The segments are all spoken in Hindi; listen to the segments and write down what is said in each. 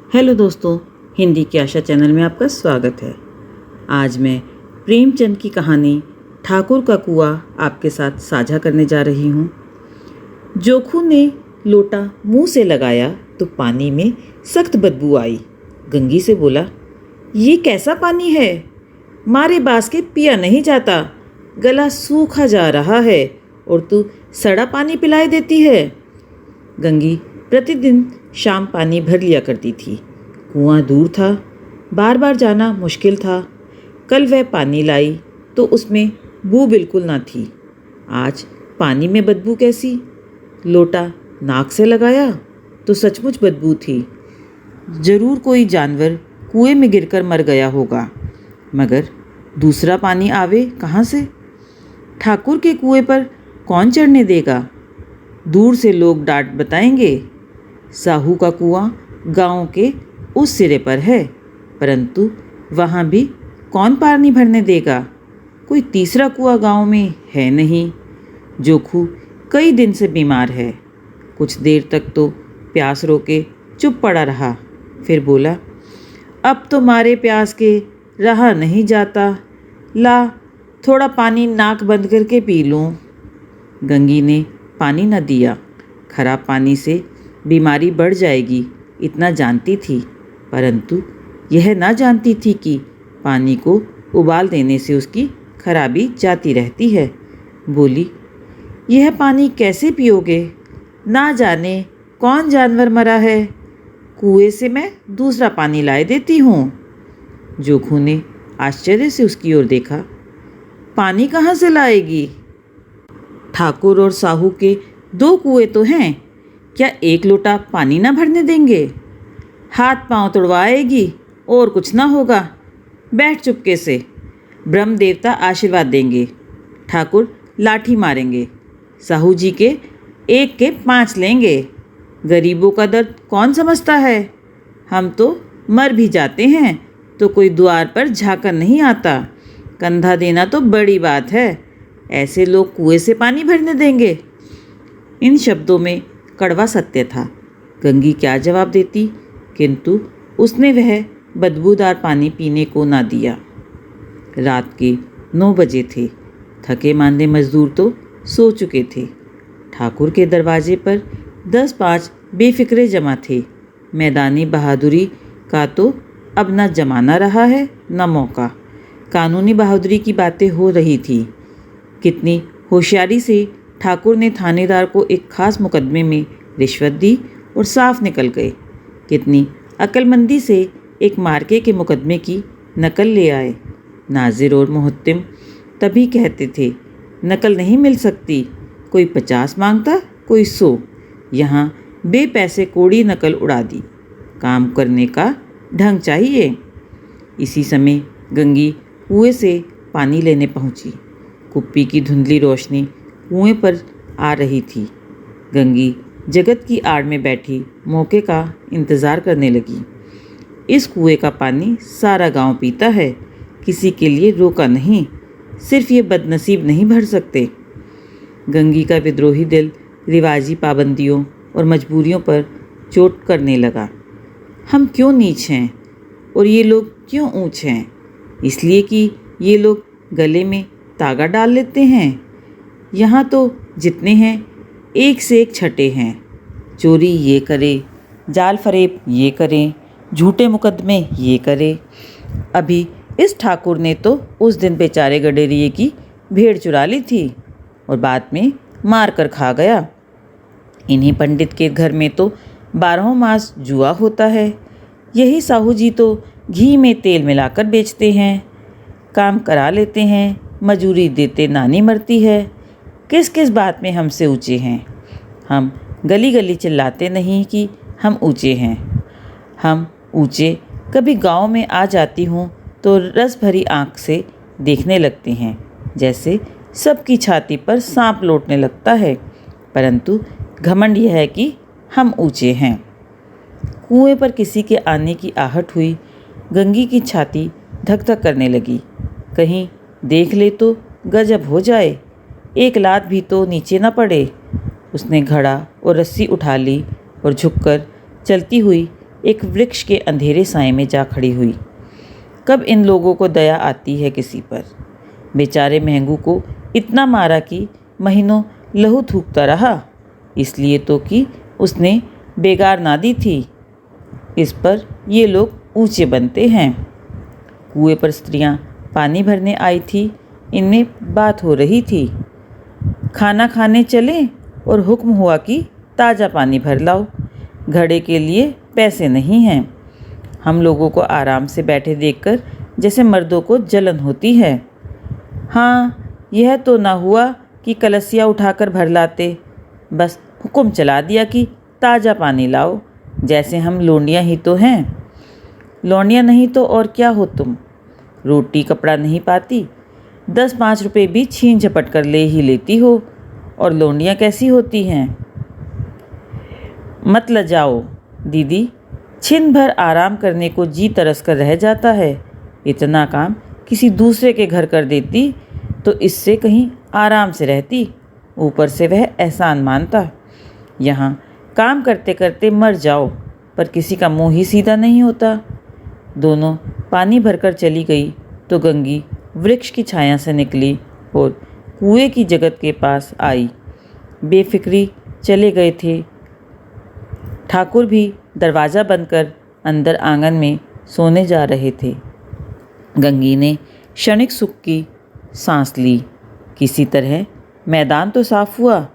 हेलो दोस्तों, हिंदी की आशा चैनल में आपका स्वागत है। आज मैं प्रेमचंद की कहानी ठाकुर का कुआं आपके साथ साझा करने जा रही हूँ। जोखू ने लोटा मुंह से लगाया तो पानी में सख्त बदबू आई। गंगी से बोला, ये कैसा पानी है? मारे बास के पिया नहीं जाता, गला सूखा जा रहा है और तू सड़ा पानी पिलाए देती है। गंगी प्रतिदिन शाम पानी भर लिया करती थी। कुआं दूर था, बार बार जाना मुश्किल था। कल वह पानी लाई तो उसमें बू बिल्कुल ना थी। आज पानी में बदबू कैसी? लोटा नाक से लगाया तो सचमुच बदबू थी। जरूर कोई जानवर कुएं में गिरकर मर गया होगा, मगर दूसरा पानी आवे कहाँ से? ठाकुर के कुएं पर कौन चढ़ने देगा? दूर से लोग डांट बताएंगे। साहू का कुआं गांव के उस सिरे पर है, परंतु वहाँ भी कौन पानी भरने देगा? कोई तीसरा कुआं गांव में है नहीं। जोखू कई दिन से बीमार है। कुछ देर तक तो प्यास रोके चुप पड़ा रहा, फिर बोला, अब तो मारे प्यास के रहा नहीं जाता, ला थोड़ा पानी नाक बंद करके पी लूँ। गंगी ने पानी न दिया। खराब पानी से बीमारी बढ़ जाएगी इतना जानती थी, परंतु यह ना जानती थी कि पानी को उबाल देने से उसकी खराबी जाती रहती है। बोली, यह पानी कैसे पियोगे? ना जाने कौन जानवर मरा है, कुएं से मैं दूसरा पानी लाए देती हूँ। जोखू ने आश्चर्य से उसकी ओर देखा। पानी कहाँ से लाएगी? ठाकुर और साहू के 2 कुएं तो हैं, क्या 1 लोटा पानी ना भरने देंगे? हाथ पांव तुड़वाएगी और कुछ ना होगा। बैठ चुपके से, ब्रह्म देवता आशीर्वाद देंगे। ठाकुर लाठी मारेंगे, साहू जी के 1 के 5 लेंगे। गरीबों का दर्द कौन समझता है? हम तो मर भी जाते हैं तो कोई द्वार पर झांककर नहीं आता। कंधा देना तो बड़ी बात है, ऐसे लोग कुएं से पानी भरने देंगे? इन शब्दों में कड़वा सत्य था। गंगी क्या जवाब देती, किंतु उसने वह बदबूदार पानी पीने को ना दिया। रात के 9 बजे थे। थके मांदे मजदूर तो सो चुके थे। ठाकुर के दरवाजे पर 10-5 बेफिक्रे जमा थे। मैदानी बहादुरी का तो अब न जमाना रहा है न मौका। कानूनी बहादुरी की बातें हो रही थी। कितनी होशियारी से ठाकुर ने थानेदार को एक खास मुकदमे में रिश्वत दी और साफ निकल गए। कितनी अक्लमंदी से एक मार्के के मुकदमे की नकल ले आए। नाजिर और मुहत्तिम तभी कहते थे, नकल नहीं मिल सकती। कोई 50 मांगता, कोई 100। यहाँ बेपैसे कोड़ी नकल उड़ा दी। काम करने का ढंग चाहिए। इसी समय गंगी कुएं से पानी लेने पहुंची। कुप्पी की धुंधली रोशनी कुएं पर आ रही थी। गंगी जगत की आड़ में बैठी मौके का इंतज़ार करने लगी। इस कुएं का पानी सारा गांव पीता है, किसी के लिए रोका नहीं। सिर्फ ये बदनसीब नहीं भर सकते। गंगी का विद्रोही दिल रिवाजी पाबंदियों और मजबूरियों पर चोट करने लगा। हम क्यों नीच हैं और ये लोग क्यों ऊंच हैं? इसलिए कि ये लोग गले में तागा डाल लेते हैं। यहाँ तो जितने हैं एक से एक छठे हैं। चोरी ये करे, जाल फरेब ये करें, झूठे मुकदमे ये करे। अभी इस ठाकुर ने तो उस दिन बेचारे गडेरिए की भेड़ चुरा ली थी और बाद में मार कर खा गया। इन्हीं पंडित के घर में तो 12 मास जुआ होता है। यही साहू जी तो घी में तेल मिलाकर बेचते हैं। काम करा लेते हैं, मजूरी देते नानी मरती है। किस किस बात में हमसे ऊंचे हैं? हम गली गली चिल्लाते नहीं कि हम ऊंचे हैं। हम ऊंचे कभी गांव में आ जाती हूँ तो रस भरी आँख से देखने लगते हैं, जैसे सबकी छाती पर सांप लौटने लगता है। परंतु घमंड यह है कि हम ऊंचे हैं। कुएं पर किसी के आने की आहट हुई। गंगी की छाती धक धक करने लगी। कहीं देख ले तो गजब हो जाए, एक लात भी तो नीचे न पड़े। उसने घड़ा और रस्सी उठा ली और झुककर चलती हुई एक वृक्ष के अंधेरे साए में जा खड़ी हुई। कब इन लोगों को दया आती है किसी पर। बेचारे महंगू को इतना मारा कि महीनों लहू थूकता रहा, इसलिए तो कि उसने बेगार ना दी थी। इस पर ये लोग ऊंचे बनते हैं। कुएं पर स्त्रियां पानी भरने आई थी, इनमें बात हो रही थी। खाना खाने चले और हुक्म हुआ कि ताज़ा पानी भर लाओ, घड़े के लिए पैसे नहीं हैं। हम लोगों को आराम से बैठे देखकर जैसे मर्दों को जलन होती है। हाँ, यह तो ना हुआ कि कलसिया उठाकर भर लाते, बस हुक्म चला दिया कि ताज़ा पानी लाओ, जैसे हम लोंडियाँ ही तो हैं। लौंडियाँ नहीं तो और क्या हो तुम। रोटी कपड़ा नहीं पाती, 10-5 रुपये भी छीन झपट कर ले ही लेती हो, और लौंडियाँ कैसी होती हैं। मत लजाओ दीदी, छिन भर आराम करने को जी तरस कर रह जाता है। इतना काम किसी दूसरे के घर कर देती तो इससे कहीं आराम से रहती, ऊपर से वह एहसान मानता। यहाँ काम करते करते मर जाओ, पर किसी का मुंह ही सीधा नहीं होता। दोनों पानी भरकर चली गई तो गंगी वृक्ष की छाया से निकली और कुएं की जगत के पास आई। बेफिक्री चले गए थे। ठाकुर भी दरवाज़ा बंद कर अंदर आंगन में सोने जा रहे थे। गंगी ने क्षणिक सुख की सांस ली। किसी तरह मैदान तो साफ हुआ।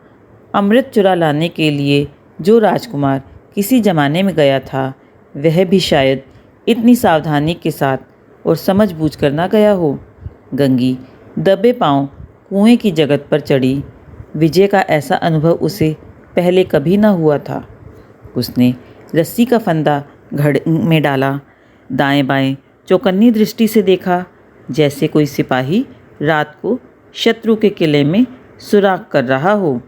अमृत चुरा लाने के लिए जो राजकुमार किसी ज़माने में गया था, वह भी शायद इतनी सावधानी के साथ और समझ बूझ कर ना गया हो। गंगी दबे पांव कुएं की जगत पर चढ़ी। विजय का ऐसा अनुभव उसे पहले कभी न हुआ था। उसने रस्सी का फंदा घड़े में डाला, दाएं बाएं चौकन्नी दृष्टि से देखा, जैसे कोई सिपाही रात को शत्रु के किले में सुराग कर रहा हो।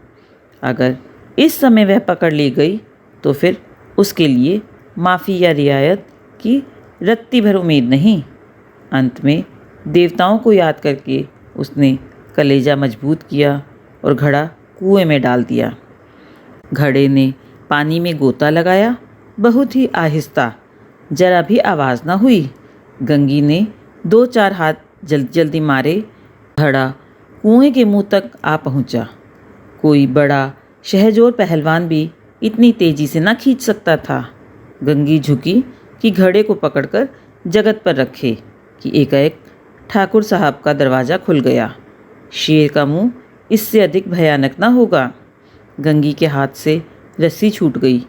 अगर इस समय वह पकड़ ली गई तो फिर उसके लिए माफ़ी या रियायत की रत्ती भर उम्मीद नहीं। अंत में देवताओं को याद करके उसने कलेजा मजबूत किया और घड़ा कुएं में डाल दिया। घड़े ने पानी में गोता लगाया, बहुत ही आहिस्ता, जरा भी आवाज़ न हुई। गंगी ने 2-4 हाथ जल्दी जल्दी मारे। घड़ा कुएं के मुंह तक आ पहुंचा। कोई बड़ा शहजोर पहलवान भी इतनी तेजी से न खींच सकता था। गंगी झुकी कि घड़े को पकड़कर जगत पर रखे कि एकाएक ठाकुर साहब का दरवाज़ा खुल गया। शेर का मुंह इससे अधिक भयानक न होगा। गंगी के हाथ से रस्सी छूट गई।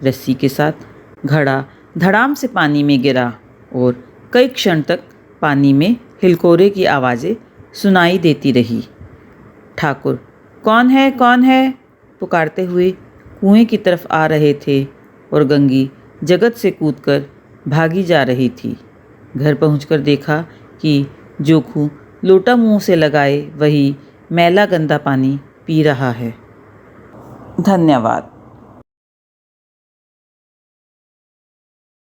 रस्सी के साथ घड़ा धड़ाम से पानी में गिरा और कई क्षण तक पानी में हिलकोरे की आवाज़ें सुनाई देती रही। ठाकुर कौन है, कौन है पुकारते हुए कुएं की तरफ आ रहे थे और गंगी जगत से कूदकर भागी जा रही थी। घर पहुंचकर देखा कि जोखू लोटा मुंह से लगाए वही मैला गंदा पानी पी रहा है। धन्यवाद।